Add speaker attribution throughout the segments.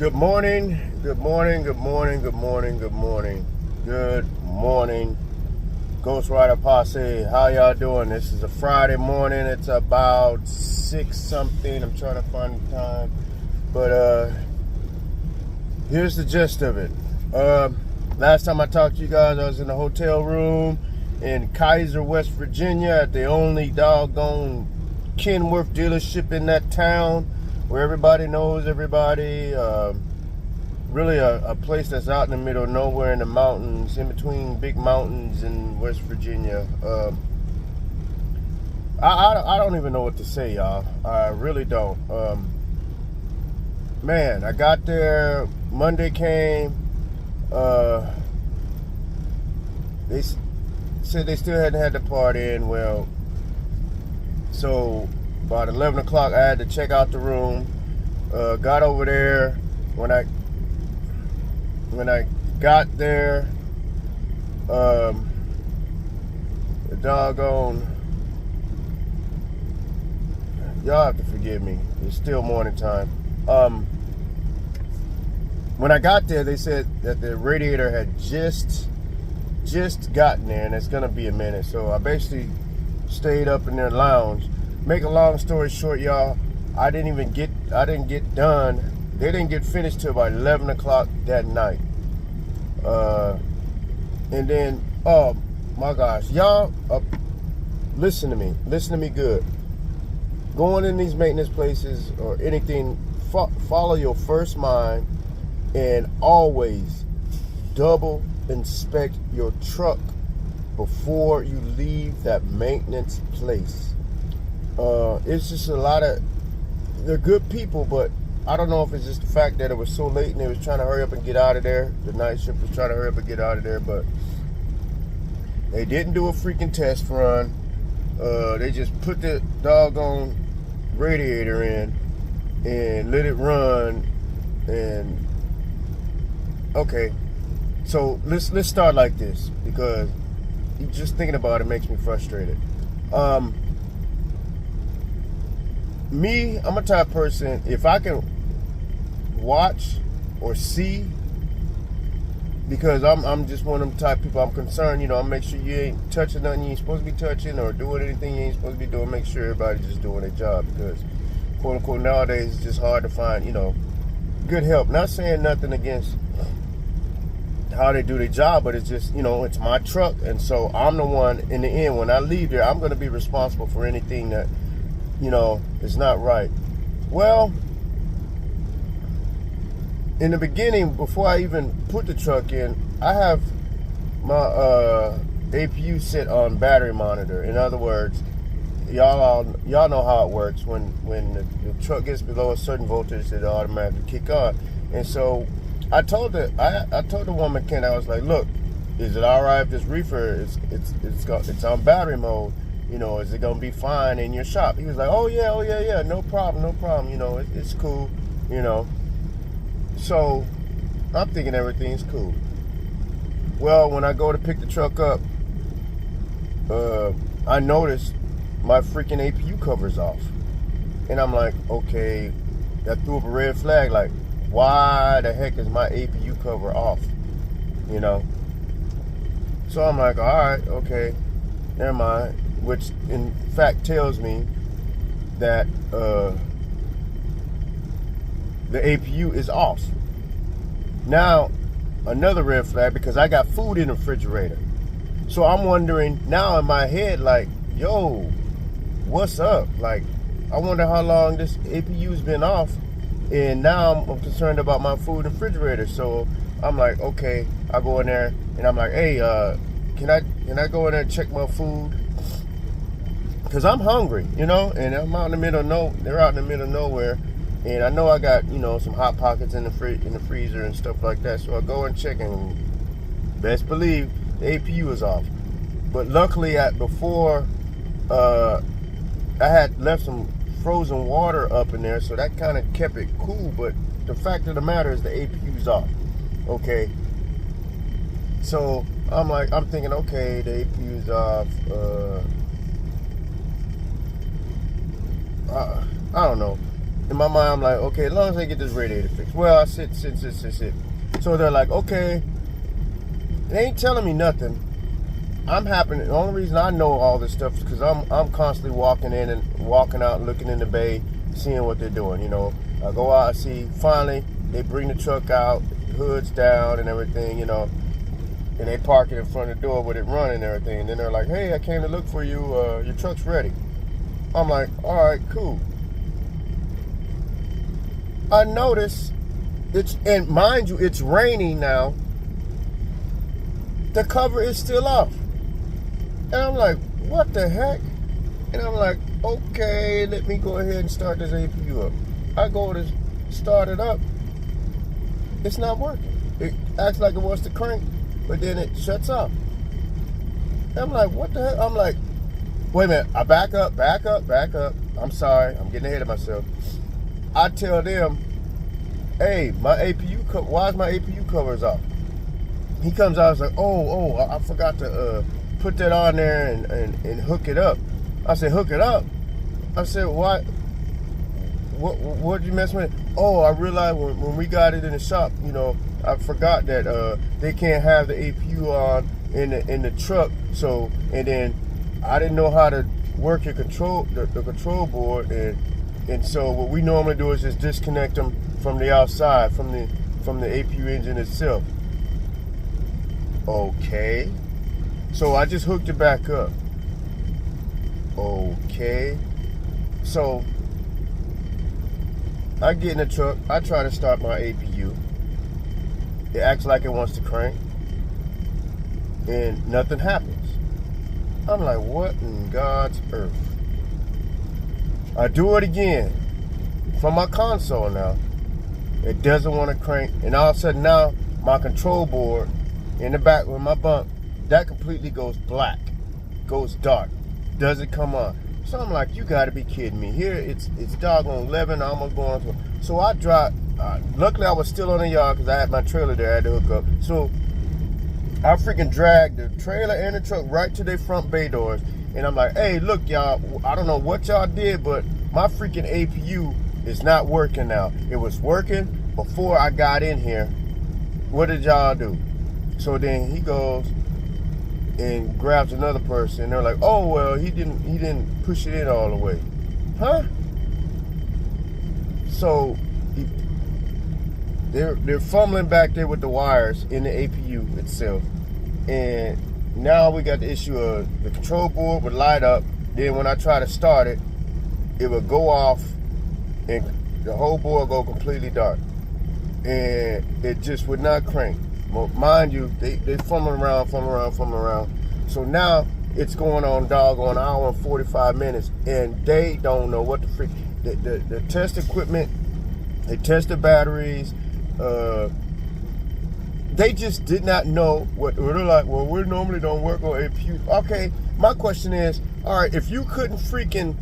Speaker 1: Good morning, good morning, good morning, good morning, good morning, good morning. Ghost Rider Posse, how y'all doing? This is a Friday morning. It's about 6 something. I'm trying to find the time. But here's the gist of it. Last time I talked to you guys, I was in a hotel room in Kaiser, West Virginia at the only doggone Kenworth dealership in that town where everybody knows everybody. Really a place that's out in the middle of nowhere in the mountains, in between big mountains in West Virginia. I don't even know what to say, y'all. I really don't. Man, I got there, Monday came. They said they still hadn't had the party in. Well, so about 11 o'clock I had to check out the room. Got over there. When I got there, the doggone, y'all have to forgive me. It's still morning time. When I got there, they said that the radiator had just gotten there, and it's gonna be a minute. So I basically stayed up in their lounge. Make a long story short, y'all, I didn't get done. They didn't get finished till about 11 o'clock that night. And then, oh my gosh, y'all, listen to me good. Going in these maintenance places or anything, follow your first mind and always double inspect your truck before you leave that maintenance place. It's just a lot of, they're good people, but I don't know if it's just the fact that it was so late and they was trying to hurry up and get out of there. The night shift was trying to hurry up and get out of there, but they didn't do a freaking test run. They just put the doggone radiator in and let it run. And okay, so let's start like this, because just thinking about it makes me frustrated. Me, I'm a type of person, if I can watch or see, because I'm just one of them type of people, I'm concerned, I make sure you ain't touching nothing you ain't supposed to be touching or doing anything you ain't supposed to be doing. Make sure everybody's just doing their job, because quote unquote nowadays it's just hard to find, good help. Not saying nothing against how they do their job, but it's just, it's my truck, and so I'm the one, in the end, when I leave there, I'm going to be responsible for anything that it's not right. Well, in the beginning, before I even put the truck in, I have my APU set on battery monitor. In other words, y'all know how it works. When the truck gets below a certain voltage, it automatically kick on. And so I told the woman, Ken, I was like, look, is it all right if this reefer it's on battery mode? Is it gonna be fine in your shop? He was like, oh yeah, no problem. It's cool, So I'm thinking everything's cool. Well, when I go to pick the truck up, I noticed my freaking APU cover's off, and I'm like, okay, that threw up a red flag. Like, why the heck is my APU cover off? So I'm like, all right, okay, never mind. Which in fact tells me that the APU is off. Now, another red flag, because I got food in the refrigerator. So I'm wondering now in my head, like, yo, what's up? Like, I wonder how long this APU's been off, and now I'm concerned about my food in the refrigerator. So I'm like, okay, I go in there and I'm like, hey, can I go in there and check my food? Because I'm hungry, and I'm out in the middle of they're out in the middle of nowhere, and I know I got, some hot pockets in the freezer and stuff like that. So I go and check, and best believe the APU is off. But luckily, before I had left some frozen water up in there, so that kind of kept it cool. But the fact of the matter is the APU's off. Okay. So I'm thinking, okay, the APU's off. I don't know. in my mind, I'm like, okay, as long as I get this radiator fixed. Well, I sit. So they're like, okay. They ain't telling me nothing. I'm happy. The only reason I know all this stuff is because I'm constantly walking in and walking out, looking in the bay, seeing what they're doing. You know, I go out, I see. Finally, they bring the truck out, hoods down and everything. You know, and they park it in front of the door with it running and everything. And then they're like, "Hey, I came to look for you. Your truck's ready." I'm like, "All right, cool." I notice and mind you, it's raining now. The cover is still off. And I'm like, what the heck? And I'm like, okay, let me go ahead and start this APU up. I go to start it up. It's not working. It acts like it wants to crank, but then it shuts off. And I'm like, what the heck? I'm like, wait a minute. I back up. I'm sorry. I'm getting ahead of myself. I tell them, hey, my APU, why is my APU covers off? He comes out and says, oh, I forgot to put that on there and hook it up. I said, hook it up? I said, what did you mess with? Oh, I realized when we got it in the shop, you know, I forgot that they can't have the APU on in the truck. So, and then I didn't know how to work the control board, and so what we normally do is just disconnect them from the outside, from the APU engine itself. Okay. So I just hooked it back up. Okay. So I get in the truck. I try to start my APU. It acts like it wants to crank. And nothing happens. I'm like, what in God's earth? I do it again. From my console now. It doesn't want to crank. And all of a sudden now, my control board in the back with my bunk, that completely goes black, goes dark, doesn't come on. So I'm like, you got to be kidding me. Here it's doggone 11, almost going to. So I dropped. Luckily, I was still on the yard because I had my trailer there. I had to hook up. So I freaking dragged the trailer and the truck right to their front bay doors. And I'm like, hey, look, y'all, I don't know what y'all did, but my freaking APU is not working now. It was working before I got in here. What did y'all do? So then he goes and grabs another person. They're like, oh, well, he didn't push it in all the way. Huh? So they're fumbling back there with the wires in the APU itself. And now we got the issue of the control board would light up. Then when I try to start it, it would go off and the whole board go completely dark. And it just would not crank. Well, mind you, they fumbling around. So now it's going on doggone hour and 45 minutes, and they don't know what the freak. The test equipment, they test the batteries. They just did not know what they're like. Well, we normally don't work on APU. Okay, my question is, all right, if you couldn't freaking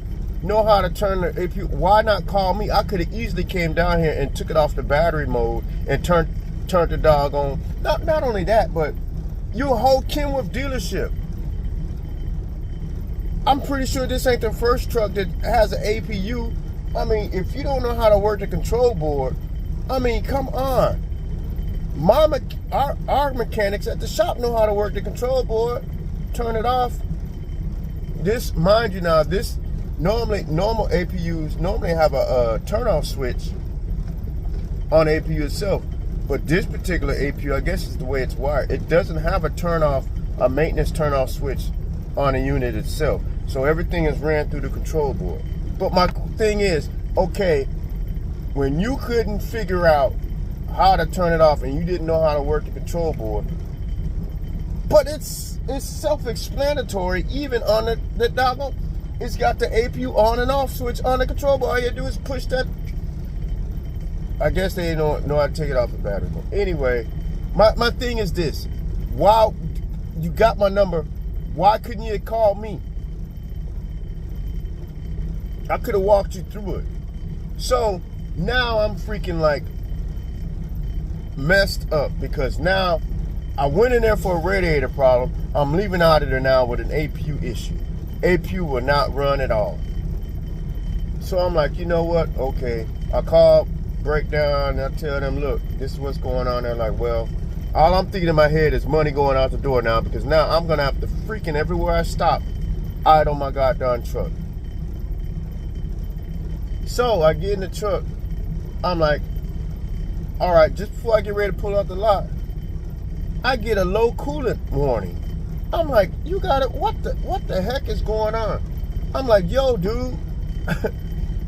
Speaker 1: know how to turn the APU, why not call me? I could have easily came down here and took it off the battery mode and turned the dog on. Not only that, but you're a whole Kenworth dealership. I'm pretty sure this ain't the first truck that has an APU. I mean, if you don't know how to work the control board, I mean, come on. Our mechanics at the shop know how to work the control board, turn it off. This, mind you now, this normal APUs normally have a turn-off switch on the APU itself. But this particular APU, I guess is the way it's wired, it doesn't have a maintenance turn-off switch on the unit itself. So everything is ran through the control board. But my thing is, okay, when you couldn't figure out how to turn it off and you didn't know how to work the control board, but it's self-explanatory even on the doggone, it's got the APU on and off switch on the control board. All you do is push that. I guess they don't know how to take it off the battery. Anyway, my thing is this. Wow, you got my number. Why couldn't you have called me? I could have walked you through it. So now I'm freaking like messed up because now I went in there for a radiator problem. I'm leaving out of there now with an APU issue. APU will not run at all. So I'm like, you know what? Okay. I call breakdown and I tell them, look, this is what's going on. They're like, well, all I'm thinking in my head is money going out the door now, because now I'm gonna have to freaking everywhere I stop idle my goddamn truck. So I get in the truck. I'm like, all right, just before I get ready to pull out the lot, I get a low coolant warning. I'm like, you got it? What the heck is going on? I'm like, yo, dude,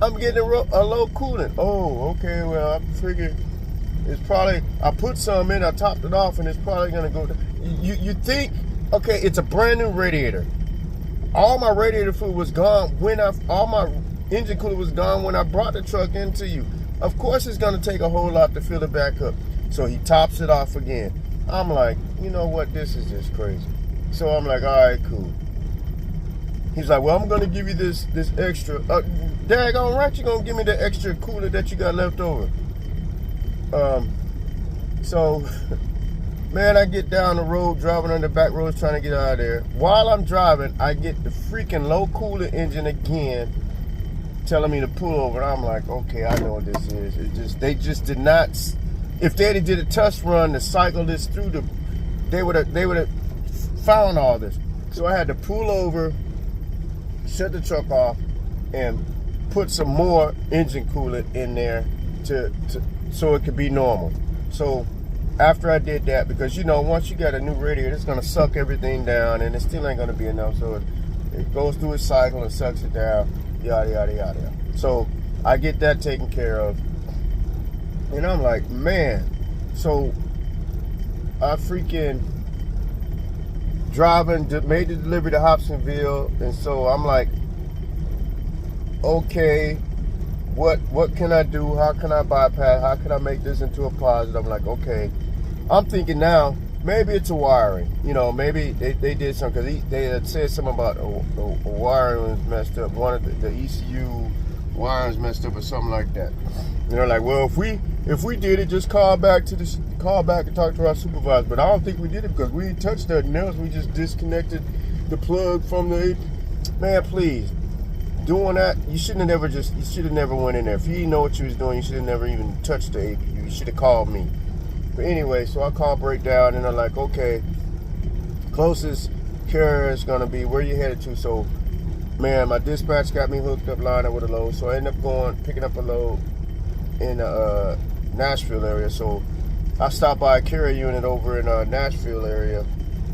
Speaker 1: I'm getting a low coolant. Oh, okay, well, I figured it's probably, I put some in, I topped it off, and it's probably gonna go down. You think, okay, it's a brand new radiator. All my radiator fluid was gone all my engine coolant was gone when I brought the truck into you. Of course it's gonna take a whole lot to fill it back up. So he tops it off again. I'm like, you know what, this is just crazy. So I'm like, all right, cool. He's like, well, I'm gonna give you this extra, daggone right, you're gonna give me the extra coolant that you got left over. So, man, I get down the road, driving on the back roads, trying to get out of there. While I'm driving, I get the freaking low coolant engine again, telling me to pull over. And I'm like, okay, I know what this is. They just did not. If they did a test run to cycle this through, they would have found all this. So I had to pull over, shut the truck off, and put some more engine coolant in there so it could be normal. So after I did that, because you know, once you got a new radiator, it's gonna suck everything down, and it still ain't gonna be enough. So it goes through its cycle and sucks it down, yada yada yada. So I get that taken care of, and I'm like, man. So I freaking made the delivery to Hobsonville, and so I'm like, okay, what can I do? How can I bypass? How can I make this into a positive? I'm like, okay. I'm thinking now, maybe it's a wiring. You know, maybe they did something, because they had said something about a wiring was messed up. One of the ECU wiring's messed up or something like that. And they're like, well, if we did it, just call back and talk to our supervisor. But I don't think we did it, because we didn't touch nothing else. We just disconnected the plug from the man, please. Doing that, you should have never went in there. If you didn't know what you was doing, you should have never even touched the APU. You should have called me. But anyway, so I call breakdown, and they're like, okay, closest carrier is gonna be where you headed to. So, man, my dispatch got me hooked up, lined up with a load. So I ended up picking up a load in the Nashville area. So I stopped by a carrier unit over in Nashville area,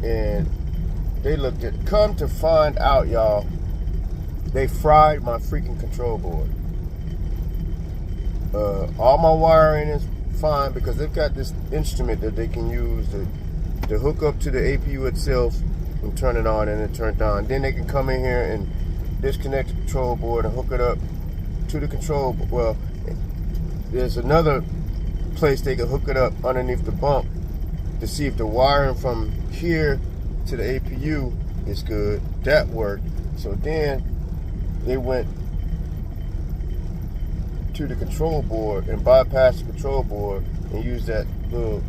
Speaker 1: and they looked at. Come to find out, y'all, they fried my freaking control board. All my wiring is fine, because they've got this instrument that they can use to hook up to the APU itself and turn it on and then turn it on. Then they can come in here and disconnect the control board and hook it up to the control. Well, there's another place they can hook it up underneath the bump to see if the wiring from here to the APU is good. That worked. So then they went to the control board and bypassed the control board and used that little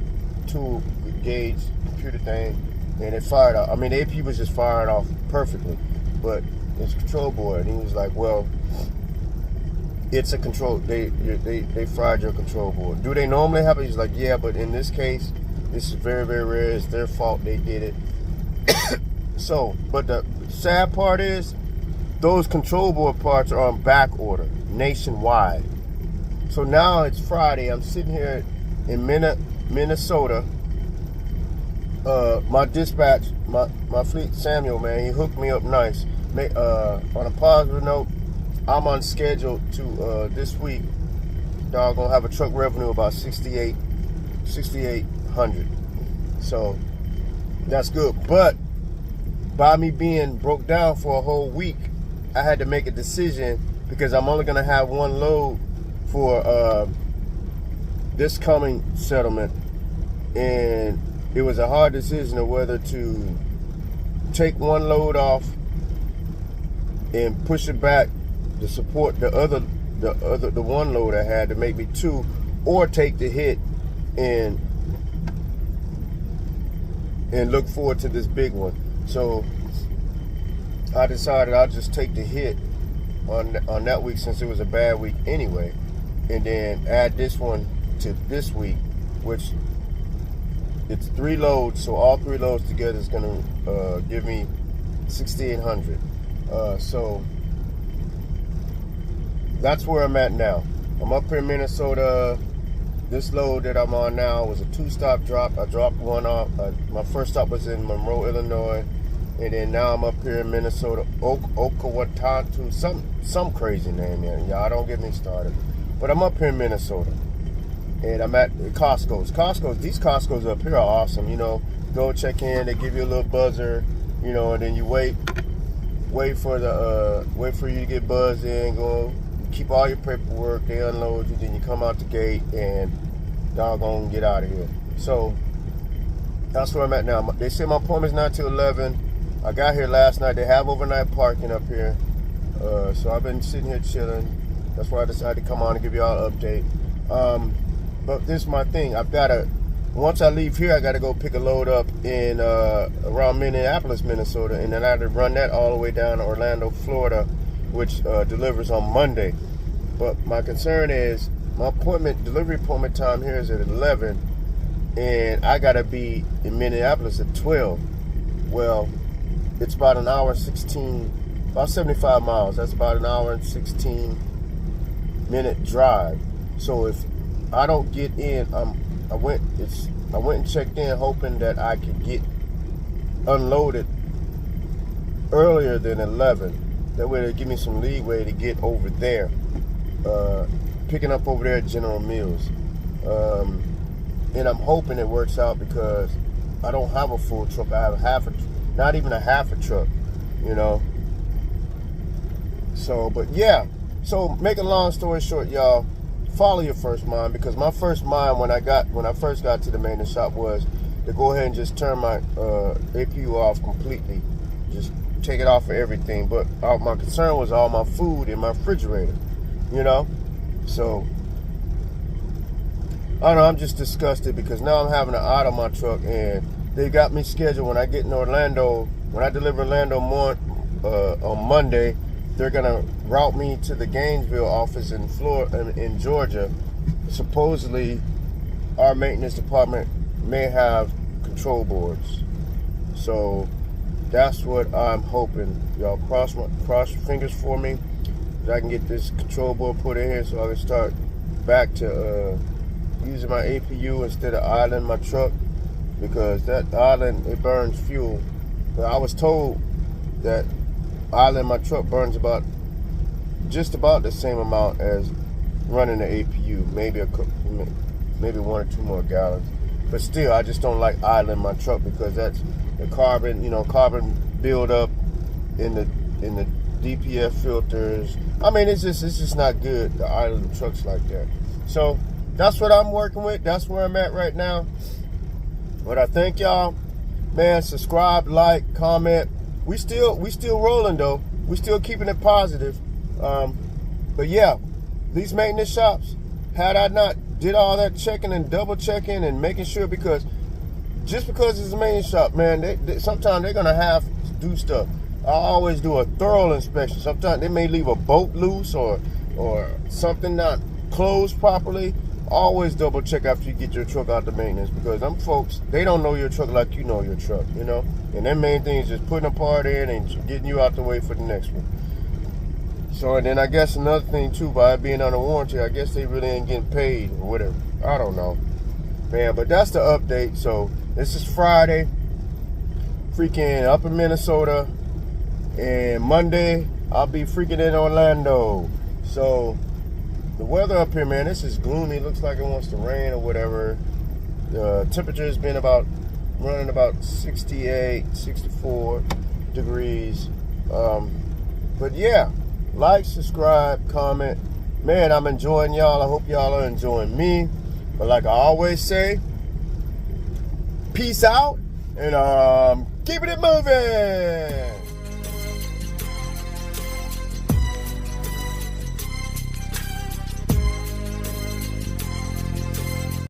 Speaker 1: tool gauge computer thing, and it fired off. I mean, the AP was just firing off perfectly, but it's a control board. And he was like, well, it's a control, they fried your control board. Do they normally have it? He's like, yeah, but in this case, this is very, very rare. It's their fault, they did it. So, but the sad part is, those control board parts are on back order nationwide. So now it's Friday. I'm sitting here in Minnesota. My dispatch, my fleet Samuel, man, he hooked me up nice. On a positive note, I'm on schedule to this week. Dog gonna have a truck revenue about 6,800. So that's good. But by me being broke down for a whole week, I had to make a decision, because I'm only gonna have one load for this coming settlement, and it was a hard decision of whether to take one load off and push it back to support the one load I had to make me two, or take the hit and look forward to this big one. So I decided I'll just take the hit on that week, since it was a bad week anyway. and then add this one to this week, which it's 3 loads. So all 3 loads together is gonna give me 6,800. So that's where I'm at now. I'm up here in Minnesota. This load that I'm on now was a 2-stop drop. I dropped one off. My first stop was in Monroe, Illinois, and then now I'm up here in Minnesota, Okawatatu, some crazy name, man. Y'all don't get me started. But I'm up here in Minnesota, and I'm at Costco's. These Costco's up here are awesome. You know, go check in. They give you a little buzzer, you know, and then you wait for you to get buzzed in. Go. Keep all your paperwork, they unload you, then you come out the gate and doggone get out of here. So that's where I'm at now. They say my appointment's not till 11. I got here last night. They have overnight parking up here. So I've been sitting here chilling. That's why I decided to come on and give y'all an update. But this is my thing. Once I leave here, I got to go pick a load up in around Minneapolis, Minnesota, and then I had to run that all the way down to Orlando, Florida, which delivers on Monday. But my concern is my delivery appointment time here is at 11, and I gotta be in Minneapolis at 12. Well, it's about an hour and 16, about 75 miles. That's about an hour and 16-minute drive. So if I don't get in, I went and checked in hoping that I could get unloaded earlier than 11. That way they give me some leeway to get over there, picking up over there at General Mills. And I'm hoping it works out because I don't have a full truck. I have not even a half a truck, you know. So, but yeah. So, make a long story short, y'all, follow your first mind, because my first mind when I first got to the maintenance shop was to go ahead and just turn my APU off completely. Just take it off for everything, but my concern was all my food in my refrigerator, you know. So I don't know, I'm just disgusted because now I'm having to idle my truck, and they got me scheduled when I get in Orlando. When I deliver Orlando on Monday, they're gonna route me to the Gainesville office in Georgia. Supposedly our maintenance department may have control boards, so that's what I'm hoping. Y'all cross your fingers for me that I can get this control board put in here so I can start back to using my APU instead of idling my truck, because that idling, it burns fuel. But I was told that idling my truck burns just about the same amount as running the APU, maybe 1 or 2 more gallons. But still, I just don't like idling my truck because that's the carbon build up in the DPF filters. I mean, it's just not good to idle the trucks like that. So that's what I'm working with. That's where I'm at right now. But I thank y'all, man. Subscribe, like, comment. We still rolling though. We still keeping it positive. But yeah, these maintenance shops, had I not did all that checking and double checking and making sure, because just because it's a maintenance shop, man, sometimes they're gonna have to do stuff. I always do a thorough inspection. Sometimes they may leave a bolt loose or something not closed properly. Always double check after you get your truck out the maintenance, because them folks, they don't know your truck like you know your truck, you know. And their main thing is just putting a part in and getting you out the way for the next one. So, and then I guess another thing too, by it being under warranty, I guess they really ain't getting paid or whatever. I don't know, man. But that's the update. So this is Friday, freaking up in Minnesota, and Monday I'll be freaking in Orlando. So the weather up here, man, this is gloomy. It looks like it wants to rain or whatever. The temperature has been running about 68, 64 degrees. But yeah, like, subscribe, comment. Man, I'm enjoying y'all. I hope y'all are enjoying me. But like I always say, peace out, and keeping it moving.